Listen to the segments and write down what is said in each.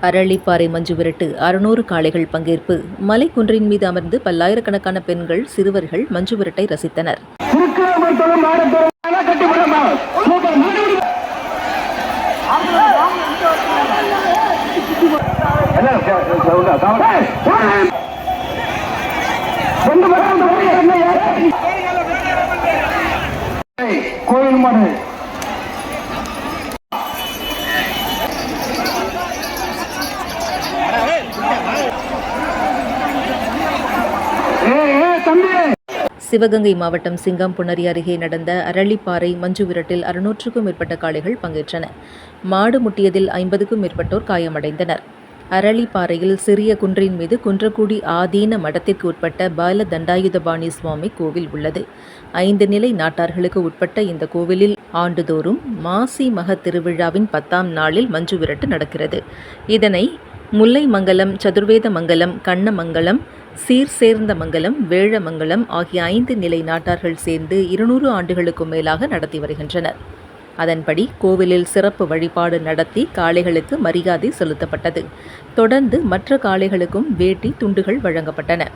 அரளிப்பாறை மஞ்சு விரட்டு 600 காளைகள் பங்கேற்பு. மலைக்குன்றின் மீது அமர்ந்து பல்லாயிரக்கணக்கான பெண்கள், சிறுவர்கள் மஞ்சு விரட்டை ரசித்தனர். கோயில் மாடு சிவகங்கை மாவட்டம் சிங்கம்புணரி அருகே நடந்த அரளிப்பாறை மஞ்சு விரட்டில் 600க்கும் மேற்பட்ட காளைகள் பங்கேற்றன. மாடு முட்டியதில் 50க்கும் மேற்பட்டோர் காயமடைந்தனர். அரளிப்பாறையில் சிறிய குன்றின் மீது குன்றக்குடி ஆதீன மடத்திற்கு உட்பட்ட பால தண்டாயுதபாணி சுவாமி கோவில் உள்ளது. 5 நிலை நாட்டார்களுக்கு உட்பட்ட இந்த கோவிலில் ஆண்டுதோறும் மாசி மக திருவிழாவின் 10ஆம் நாளில் மஞ்சு விரட்டு நடக்கிறது. இதனை முல்லைமங்கலம், சதுர்வேதமங்கலம், கண்ணமங்கலம், சீர்சேர்ந்த மங்கலம், வேழமங்கலம் ஆகிய 5 நிலை நாட்டார்கள் சேர்ந்து 200 ஆண்டுகளுக்கும் மேலாக நடத்தி வருகின்றனர். அதன்படி கோவிலில் சிறப்பு வழிபாடு நடத்தி காளைகளுக்கு மரியாதை செலுத்தப்பட்டது. தொடர்ந்து மற்ற காளைகளுக்கும் வேட்டி, துண்டுகள் வழங்கப்பட்டன.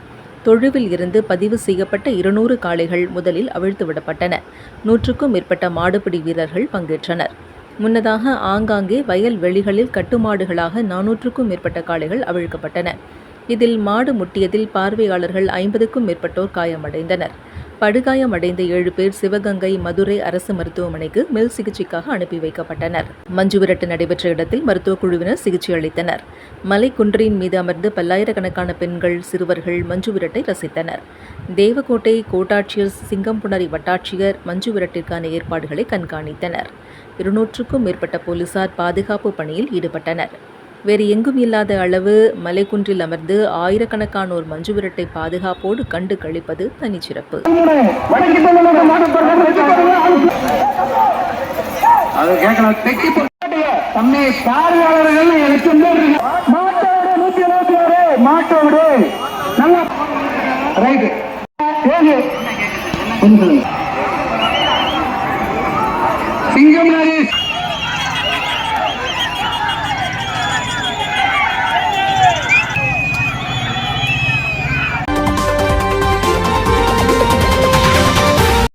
தொழுவில் இருந்து பதிவு செய்யப்பட்ட 200 காளைகள் முதலில் அவிழ்த்து விடப்பட்டன. 100க்கும் மேற்பட்ட மாடுபிடி வீரர்கள் பங்கேற்றனர். முன்னதாக ஆங்காங்கே வயல் வெளிகளில் கட்டுமாடுகளாக 400க்கும் மேற்பட்ட காளைகள் அவிழ்க்கப்பட்டன. இதில் மாடு முட்டியதில் பார்வையாளர்கள் 50க்கும் மேற்பட்டோர் காயமடைந்தனர். படுகாயமடைந்த 7 பேர் சிவகங்கை, மதுரை அரசு மருத்துவமனைக்கு மேல் சிகிச்சைக்காக அனுப்பி வைக்கப்பட்டனர். மஞ்சு விரட்டு நடைபெற்ற இடத்தில் மருத்துவக் குழுவினர் சிகிச்சை அளித்தனர். மலைக்குன்றின் மீது அமர்ந்து பல்லாயிரக்கணக்கான பெண்கள், சிறுவர்கள் மஞ்சு விரட்டை ரசித்தனர். தேவக்கோட்டை கோட்டாட்சியர், சிங்கம்புணரி வட்டாட்சியர் மஞ்சு விரட்டிற்கான ஏற்பாடுகளை கண்காணித்தனர். 200க்கும் மேற்பட்ட போலீசார் பாதுகாப்பு பணியில் ஈடுபட்டனர். வேறு எங்கும் இல்லாத அளவு மலைக்குன்றில் அமர்ந்து ஆயிரக்கணக்கானோர் மஞ்சு விரட்டை பாதுகாப்போடு கண்டு கழிப்பது தனிச்சிறப்பு. மாட்டோடு